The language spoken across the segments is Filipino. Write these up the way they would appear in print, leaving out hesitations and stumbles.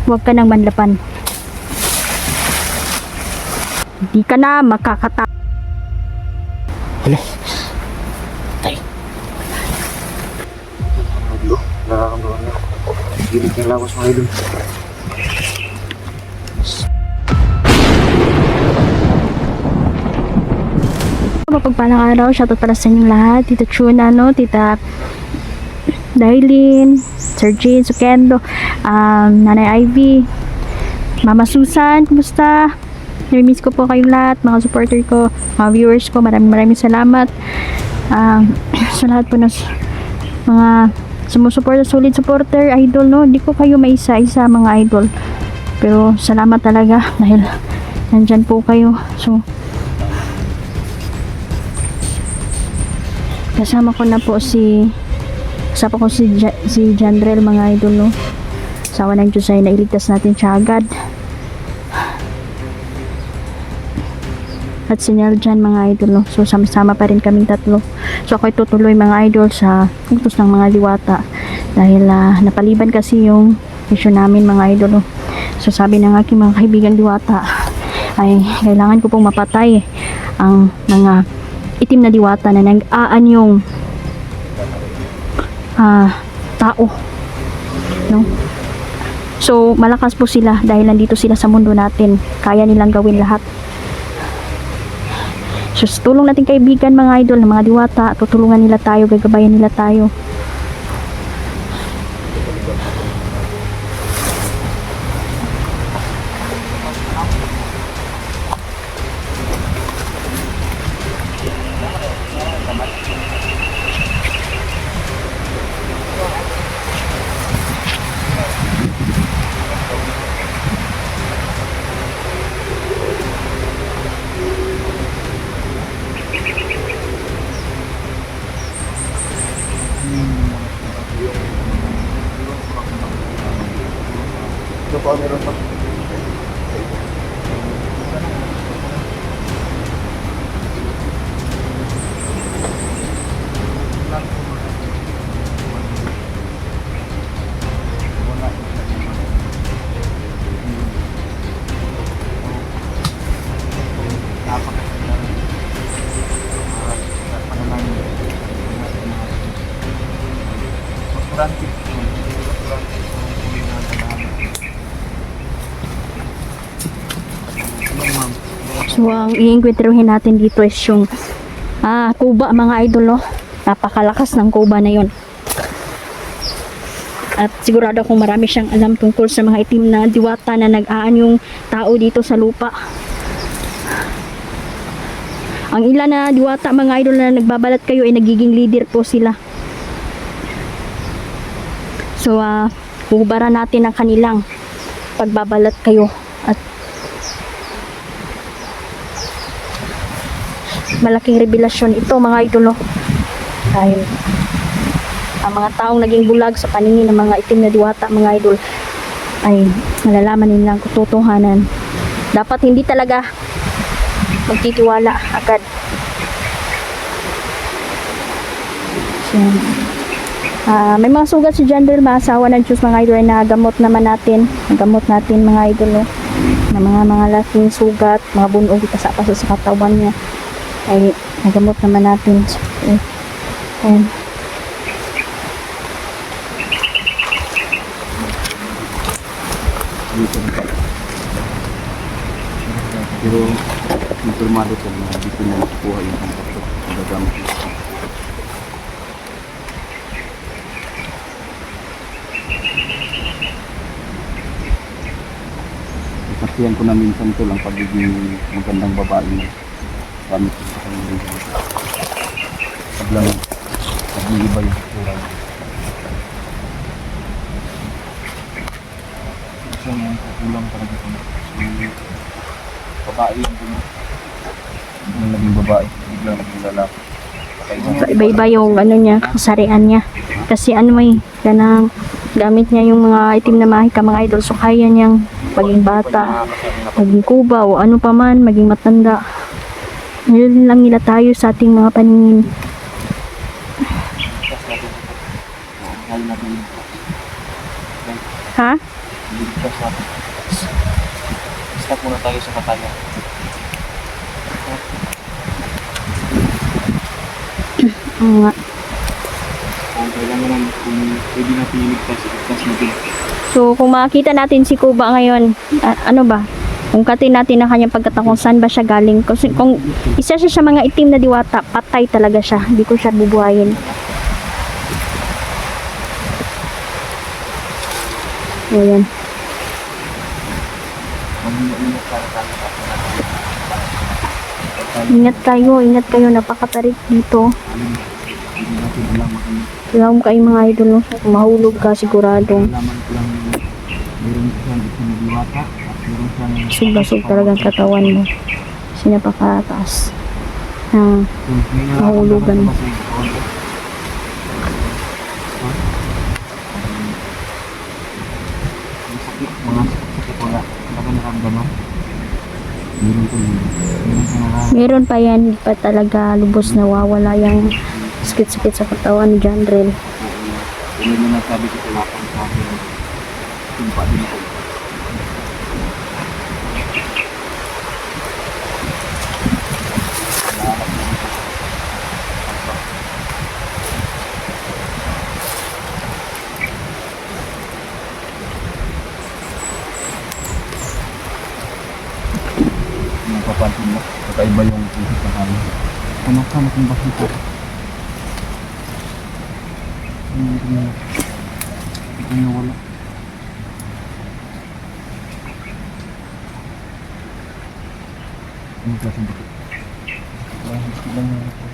Huwag ka nang manlapan. Hindi ka na makakata. Ano? Tay. Nakakamdaman na. Gilig ng lawas mga idol. Mapagpalang araw, shoutout para sa inyong lahat. Tita Chuna, no? Tita Dailin, Sir Jane Sukendo, Nanay Ivy, Mama Susan, kumusta? Nami-miss ko po kayong lahat, mga supporter ko, mga viewers ko, maraming salamat. Sa lahat po ng mga sumusuporta, solid supporter, idol, no? Hindi ko kayo maisa-isa mga idol. Pero salamat talaga dahil nandyan po kayo. So, kasama ko si Jandrel mga idol, no? Sawa ng Diyos ay nailigtas natin siya agad. At si Neljan mga idol, no? So sama-sama pa rin kaming tatlo. So ako'y tutuloy mga idol sa utos ng mga diwata dahil napaliban kasi yung mission namin mga idol, no? So sabi ng aking mga kaibigan diwata ay kailangan ko pong mapatay ang mga itim na diwata na nag-aanyong tao, no? So malakas po sila dahil nandito sila sa mundo natin, kaya nilang gawin lahat. So tulong natin kaibigan mga idol ng mga diwata, tutulungan nila tayo, gagabayan nila tayo. Ito po, meron pa. So ang i-encuentrohin natin dito is yung kuba mga idol, no? Napakalakas ng kuba na yon. At sigurado akong marami siyang alam tungkol sa mga itim na diwata na nag-aanyong tao dito sa lupa. Ang ilan na diwata mga idol na nagbabalat kayo ay nagiging leader po sila. So hubaran natin ang kanilang pagbabalat kayo at malaking revelasyon ito mga idolo dahil ang mga taong naging bulag sa paningin ng mga itim na diwata mga idol ay malalaman nilang katotohanan. Dapat hindi talaga magtitiwala agad. So, may mga sugat si Jandrel, maasawa ng Diyos mga idol ay nagamot naman natin. Nagamot natin mga idol, no? Na mga laking sugat, mga bunog sa katawan niya ay nagamot naman natin. So, ayan. Pero informado ko na dito na nakukuha yung kontakto na gagamit. Ipastihan ko na minsan ito lang pagiging magandang babae na gamit ko sa kanyang paglang pag-iiba yung kulay. Isa yung kulang talaga ito. Babae yung din. Yung naging babae, biglang naging lalaki. So, iba-iba yung ano niya, kasarian niya. Kasi ano may ganang gamit niya yung mga itim na mahika mga idol. So kaya niyang maging bata, maging kuba o ano pa man, maging matanda. Ngayon lang nila tayo sa ating mga paningin. Kaya natin Ha? ligtas natin. Stop muna tayo sa Kataya. Oo nga. Kung kailangan kung pwede natin iligtas, iligtas natin. So, kung makita natin si Kuba ngayon, ano ba? Kung katin natin ang kanyang pagkatakong saan ba siya galing. Kasi kung isa siya sa mga itim na diwata, patay talaga siya. Hindi ko siya bubuhayin. Ayan. Mag-ingat para tayo. Ingat kayo. Napakatarik dito. Hindi natin alam kung Alam kayo mga idol, no? Mahulog ka siguradong. alaman ko lang meron siyang isang diwata at meron siyang Subasog talagang katawan mo. Kasi napakataas. Mahulugan. Mga sakit wala naramdaman. Meron ko Meron pa yan, hindi pa talaga lubos na wawala yung sakit-sakit sa katawan ni John Rel. Hindi mo nasabi ko wala pang sabi. Tumpa din ako. Papansin mo, kakaiba yung isip na kami. Sama-sama kung bakit ito. Hindi niya wala. Ano klaseng bakit? Hindi lang na ito.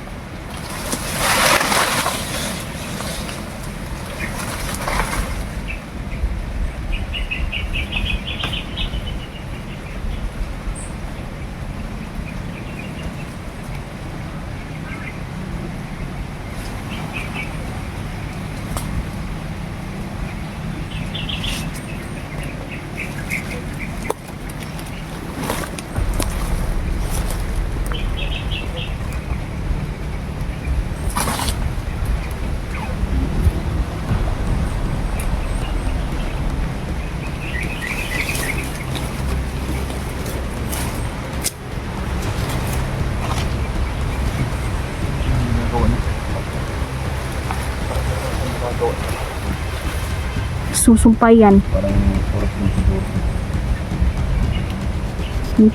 Susumpay yan. Parang oras ng siguro.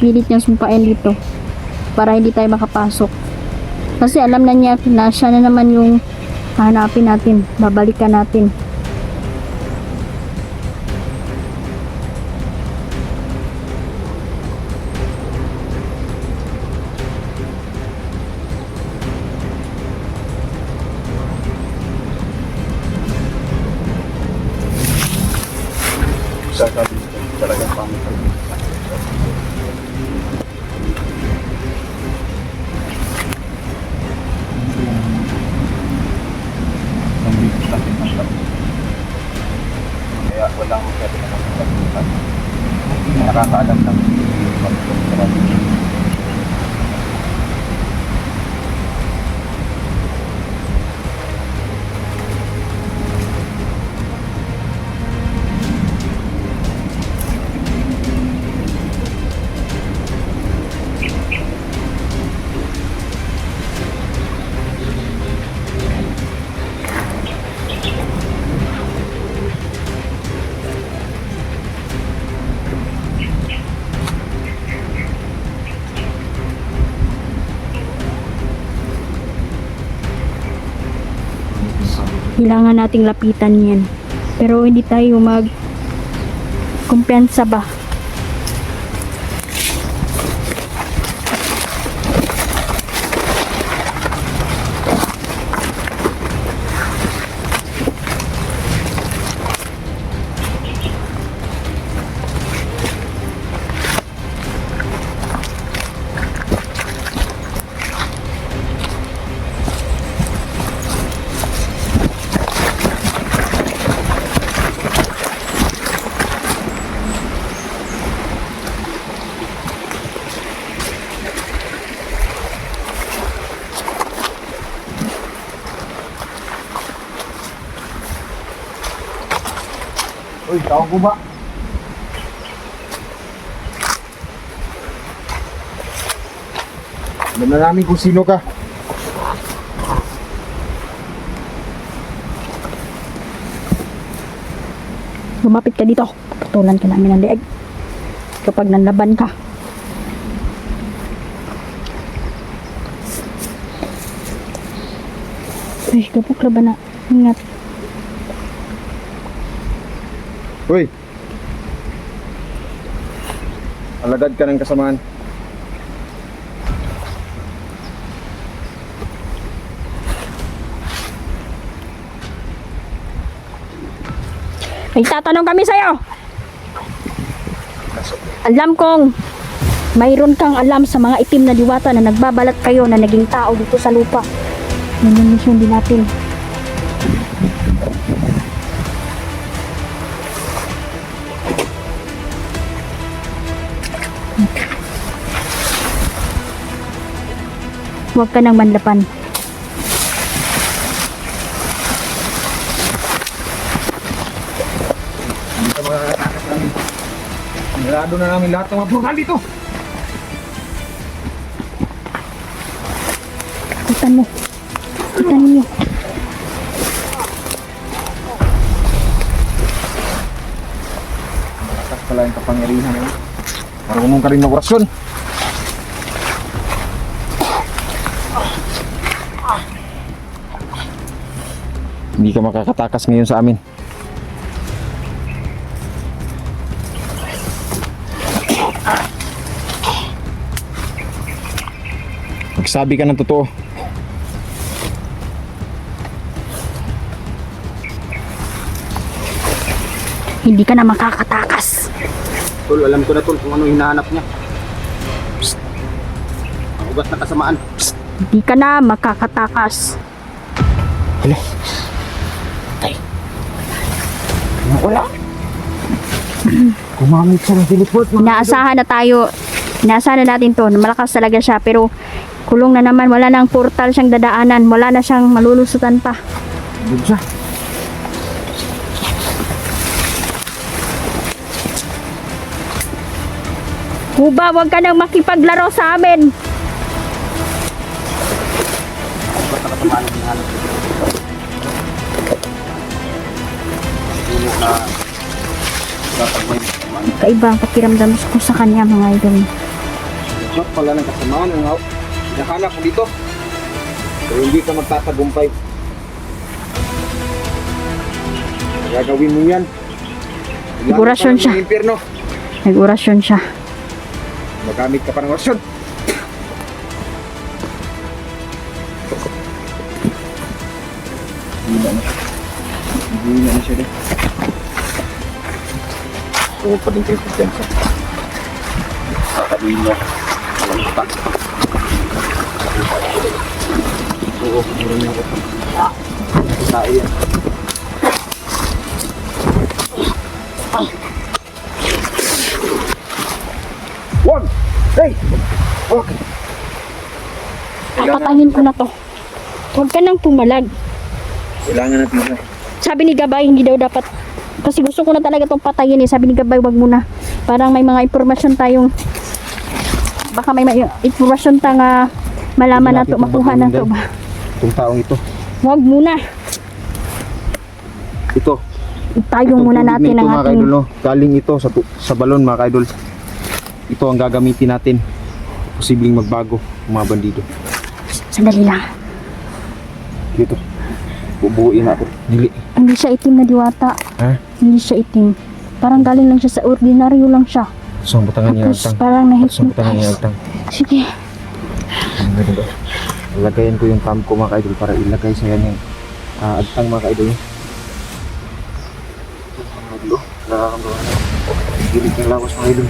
Pilit niyang sumpain dito para hindi tayo makapasok. Kasi alam na niya na siya na naman yung hanapin natin, babalikan natin. Sasabi ko talagang pangit. Kaya walang pwede na nakakalimutan. Nakakaalam lang Kailangan nating lapitan yan. Pero hindi tayo kumpiyansa ba? Uy, tawag mo ba? Alam na namin kung sino ka. Lumapit ka dito. Putulan ka namin ng leeg. Kapag nanlaban ka. Ay, kapag laban na. Ingat. Uy! Alagad ka ng kasamaan. May tatanong kami sa'yo. Alam kong mayroon kang alam sa mga itim na diwata na nagbabalat kayo na naging tao dito sa lupa. Yun yung mission din natin. Huwag ka nang manlapan. Hindi ka makakatakas namin. Sinarado na namin lahat ng mga portal dito. Kutan mo. Kutan niyo. Takas pala yung kapangyarihan ngayon. Marunong ka rin mag-orasyon. Hindi ka makakatakas ngayon sa amin. Magsabi ka ng totoo. Hindi ka na makakatakas. Tol, alam ko na tol kung ano hinahanap niya. Ang ugat na kasamaan. Hindi ka na makakatakas. Hala. Tay. Wala. Gumamit siya ng teleport. Inaasahan na tayo. Inaasahan na natin to. Malakas talaga siya. Pero kulong na naman. Wala nang portal siyang dadaanan. Wala na siyang malulusutan pa. Doon siya. Huba, huwag ka nang makipaglaro sa amin. Ugat na kasamaan ang hinahanap niya. Puno na tatagmay. Kaiba ang pakiramdam ko sa kanya, mga idol. Ugat pala ng kasamaan ang hinahanap mo dito. Pero hindi ka magtatagumpay. Gagawin mo yan. Nag-orasyon siya. Impyerno. Nag-orasyon siya. Magamit ka pa ng orasyon. Hindi na siya din. Huwag pa din kayo kumpiyansa. Sasabihin niya. Walang pa. Oo, meron niya ako. Tayo yan. One! Hey! Okay. Papatayin ko na to. Huwag ka nang pumalag. Kailangan natin siya. Sabi ni Gabay, hindi daw dapat. Kasi gusto ko na talaga itong patayin eh. Sabi ni Gabay, wag muna. Parang may mga impormasyon tayong. Baka may impormasyon tayong malaman na to, makuha na to ba? Itong taong ito. Huwag muna. Ito. Itayong muna natin ang mga ating. kaidol, no? Galing ito sa balon mga kaidol. Ito ang gagamitin natin. Posibleng magbago ang mga bandido. Sandali lang. Dito. Bubuuin natin. Dili. Hindi siya itim na diwata. Ha? Hindi siya itim. Parang galing lang siya sa ordinaryo lang siya. So, batangan niya Tapos agtang. parang So, batangan niya na-hypnotize. agtang. Sige. Ilagayan ko yung thumb ko mga kaidol para ilagay sa yan yung agtang mga kaidol. Nakakamdaman na. Gilig ng lawas mga kaidol.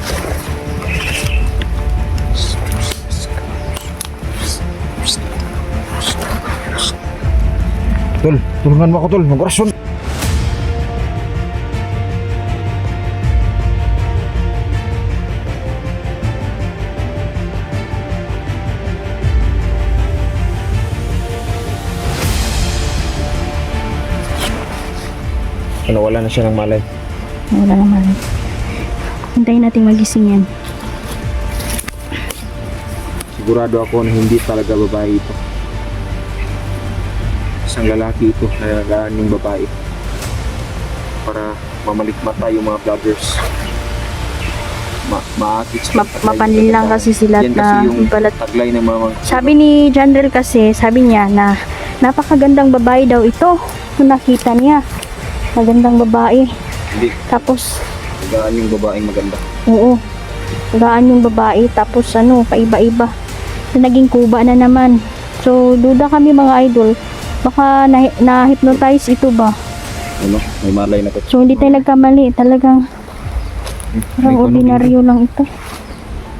Tol, tulungan mo ako tol, mag-orasyon. Nawala na siya ng malay. Wala naman. Hintayin natin magising yan. Sigurado ako na hindi talaga babae ito. Isang lalaki ito na nagaan yung babae. Para mamalikmata yung mga vloggers. Maakit sila. Mapanlil lang kasi sila Yan na kasi yung balat. taglay ng mga Sabi ni Janrel kasi, sabi niya na napakagandang babae daw ito. Kung nakita niya. Magandang babae. hindi. Tapos, Nagaan yung babaeng maganda. oo. Gaan yung babae. Tapos ano, paiba-iba. So, naging kuba na naman. So, duda kami mga idol. Baka na-hypnotize ito ba? Ano? May malay na to. So, hindi tayo nagkamali. Talagang parang ordinaryo lang ito.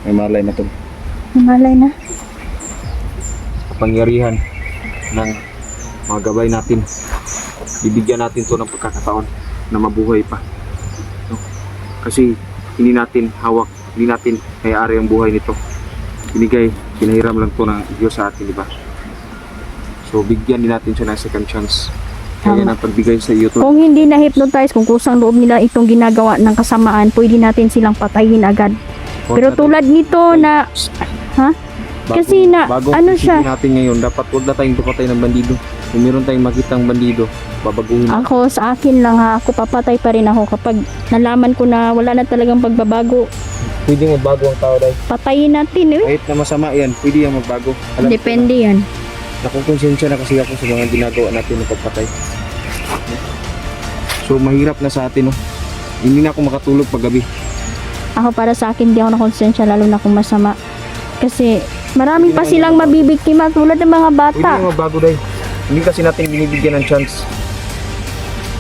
May malay na to. Malay na. Kapangyarihan ng mga gabay natin. Bibigyan natin to ng pagkakataon na mabuhay pa. No? Kasi hindi natin hawak, hindi natin may-ari ang buhay nito. Binigay, pinahiram lang to ng Diyos sa atin, di ba? So bigyan din natin siya ng second chance. Kaya Tama. ng pagbigay sa iyo to. Kung hindi na-hypnotize, kung kusang loob nila itong ginagawa ng kasamaan, pwede natin silang patayin agad. Pero tulad nito na, ha? kasi na, bago ano isipin siya? natin ngayon, dapat huwag na tayong papatay ng bandido. Kung meron tayong makitang bandido, babaguhin natin. Ako, sa akin lang ha, ako papatay pa rin ako kapag nalaman ko na wala na talagang pagbabago. Pwede magbago ang tao dahil. Patayin natin eh. Kahit na masama yan, pwede yan magbago. Alam ko Depende yan. nakukonsensya na kasi ako sa mga ginagawa natin ng pagpatay. So mahirap na sa atin, no? Hindi na ako makatulog pag gabi. Ako para sa akin, di ako nakonsensya lalo na kung masama. Kasi maraming pa Hindi naman silang yan. mabibiktima tulad ng mga bata. Pwede yan magbago dahil. Hindi kasi natin binibigyan ng chance.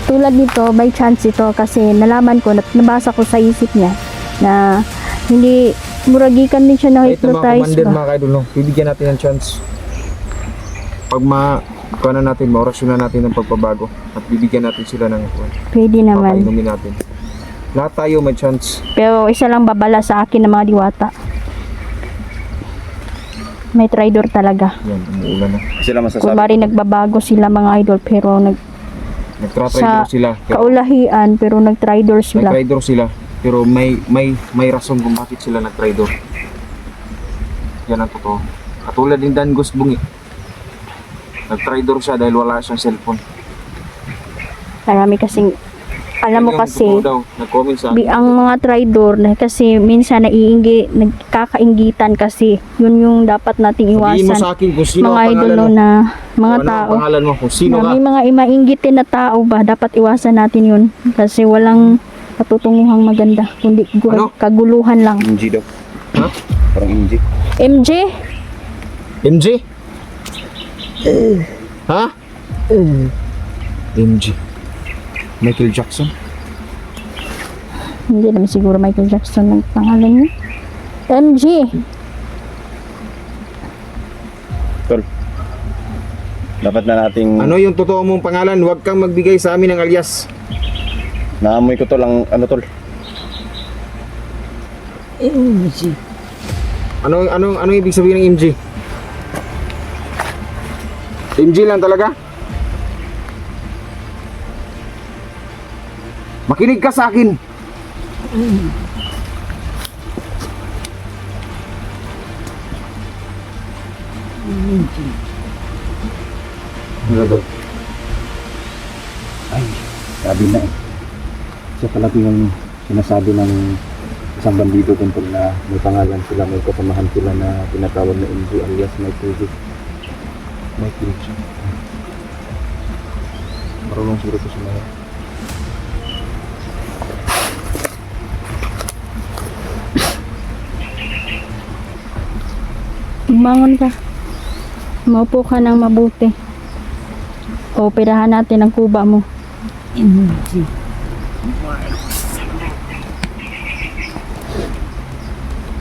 Tulad nito, by chance ito kasi nalaman ko, nabasa ko sa isip niya na hindi muragikan din siya Kahit na mga na-hypnotize commander, ba. mga kaidol, no? Bibigyan natin ng chance. Pag kuha natin, maorasyon na natin ng pagbabago at bibigyan natin sila ng Pwede naman. papainumin natin. Lahat tayo may chance. Pero isa lang babala sa akin ng mga diwata. May traitor talaga. Yan, umuulan na. Sila Kung mari nagbabago sila mga idol pero Nagtra-traitor sa sila. Pero kaulahian pero nag-traitor sila. nag-traitor sila. Pero may rason kung bakit sila nag-traitor. Yan ang totoo. Katulad din Dan Gusbong eh. Nag-traitor siya dahil wala siyang cellphone. Marami kasing, alam mo Yan ang kasi, totoo daw. Nag-comment sa akin. ang mga traitor na kasi minsan nagkakainggitan kasi yun yung dapat nating Sabihin mo iwasan. sa akin kung sino Mga ang idol pangalan no, mo. na mga Ano ang tao. pangalan mo? Kung sino Na ka. may mga mainggitin na tao ba, dapat iwasan natin yun. Kasi walang patutunguhang maganda, kundi Ano? kaguluhan lang. MG daw. Ha? Parang MG. MJ? MJ? Ha? MG. Michael Jackson? Hindi naman siguro Michael Jackson ang pangalan niya. MJ? Tol, dapat na nating Ano yung totoo mong pangalan? Huwag kang magbigay sa amin ng alias. naamoy ko tol ang ano tol. Ano ibig sabihin ng MG? MG lang talaga? Makinig ka sa akin. Ay, sabi na eh. Siya pala yung sinasabi ng isang bandido din tol na may pangalan sila, may kasamahan sila na tinatawag na MG alias Michael J. Michael J. Marunong siguro ko sumaya. Umangon ka. Maupo ka ng mabuti. Operahan natin ang kuba mo.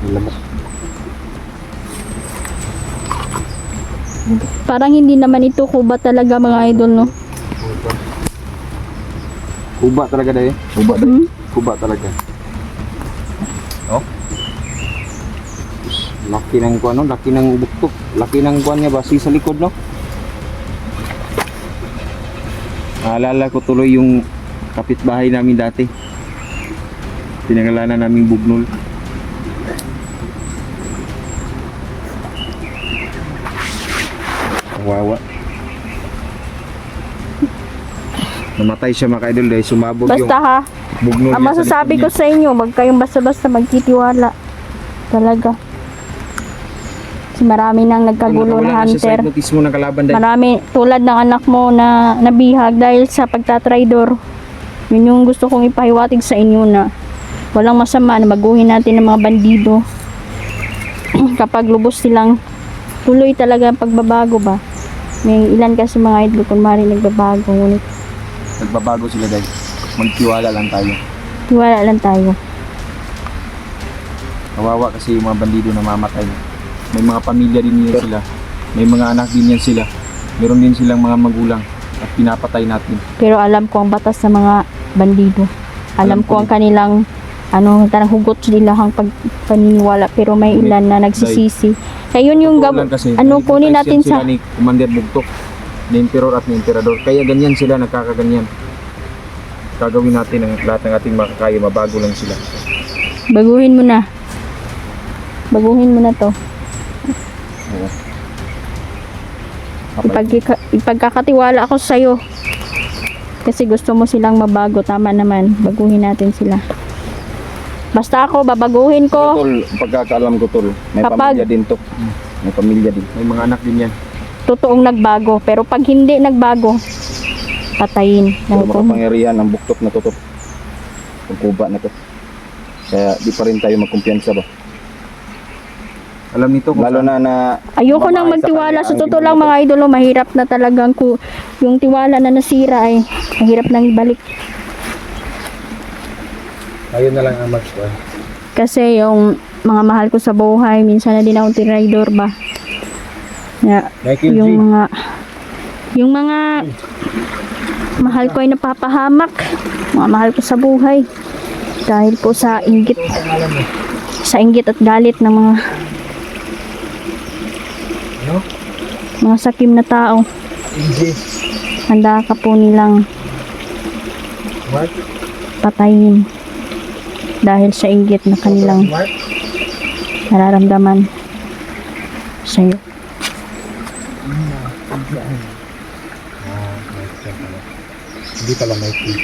Lamok. Parang hindi naman ito kuba talaga mga idol, no? Kuba talaga dahil. Uba dahil. Hmm? Kuba talaga. Oh. Laki ng kuan, no? Laki ng buktok. Laki ng kuan niya basi sa likod, no? Naalala ko tuloy yung kapitbahay namin dati. Pinangalanan naming Bugnol. Kawawa. Namatay siya mga ka-idol dahil sumabog yung Basta ha, Bugnol ang niya sa masasabi likod ko sa inyo, wag kayong basta-basta magtitiwala. Talaga. Kasi marami nang niya. nagkagulo na Nakawala na siya sa hunter. hipnotismo ng kalaban dahil Marami, tulad ng anak mo na nabihag dahil sa pagtatraidor. Yun yung gusto kong ipahiwatig sa inyo na walang masama na baguhin natin ng mga bandido. Kapag lubos silang tuloy talaga ang pagbabago ba. May ilan kasi mga idol kung mari nagbabago. Ngunit nagbabago sila dahil magtiwala lang tayo. tiwala lang tayo. Kawawa kasi yung mga bandido na mamatay. May mga pamilya din yan sila. May mga anak din yan sila. Meron din silang mga magulang at pinapatay natin. Pero alam ko ang batas sa mga bandido. Alam Alam ko ko ang kanilang tarang hugot nila ang paniniwala, pero may ilan na nagsisisi. Kaya yun yung Totoo lang kasi, kunin natin sila sa ni Commander Bugtok, ni Emperor at ni Emperador. Kaya ganyan sila, nagkakaganyan. Gagawin natin ang lahat ng ating makakaya, mabago lang sila. baguhin mo na. Baguhin mo na to. Oo. Ipagkakatiwala ako sa iyo. Kasi gusto mo silang mabago, tama naman. Baguhin natin sila. Basta ako, babaguhin ko. Tol, pagkakaalam ko tol, may Kapag- pamilya din to. May pamilya din. May mga anak din yan. Totoong nagbago. Pero pag hindi nagbago, patayin. Pero Dahil kung makapangyarihan ang buktok na to tol. Ang kuba na to. Kaya di pa rin tayo magkumpiyansa ba? Alam nito kung Lalo saan- na ayoko nang babae sa magtiwala. kanya Sa ang totoo lang ginagawa. mga idolo, mahirap na talagang yung tiwala na nasira ay mahirap nang ibalik. Ayun na lang ang Kasi yung mga mahal ko sa buhay, minsan na din akong tiraidor ba. Yung mga mahal ko ay napapahamak. Mga mahal ko sa buhay. Dahil po sa inggit. Sa inggit at galit ng mga sakim na tao. Handa ka po nilang patayin dahil sa inggit na kanilang nararamdaman sa iyo. Hindi pala may team.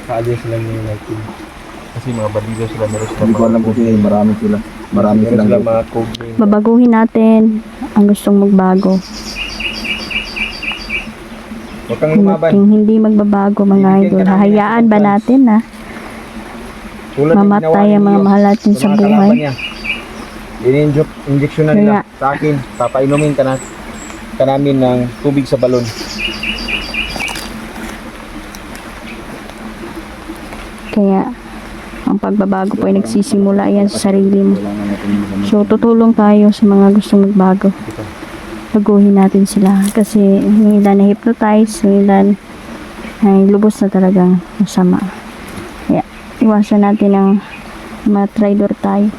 Kaalias lang yung may team. Kasi mga bandido sila, meron sila Hindi ko alam kasi marami sila. Marami meron silang sila mga code name. Babaguhin natin ang gustong magbago. Huwag kang lumaban. Kung hindi magbabago mga idol, hahayaan ba natin na Tulad ng mamatay ginawa ang mga ninyo mahal natin sa sa mga buhay? kalaban niya. Injection na nila Kaya- sa akin. Papainumin ka namin ng tubig sa balon. Kaya ang pagbabago po ay nagsisimula yan sa sarili mo. Kailangan natin yung So tutulong tayo sa mga gustong magbago. Baguhin natin sila kasi yung ilan na hypnotize, yung ilan ay lubos na talagang masama. Kaya iwasan natin ang mga traidor tayo.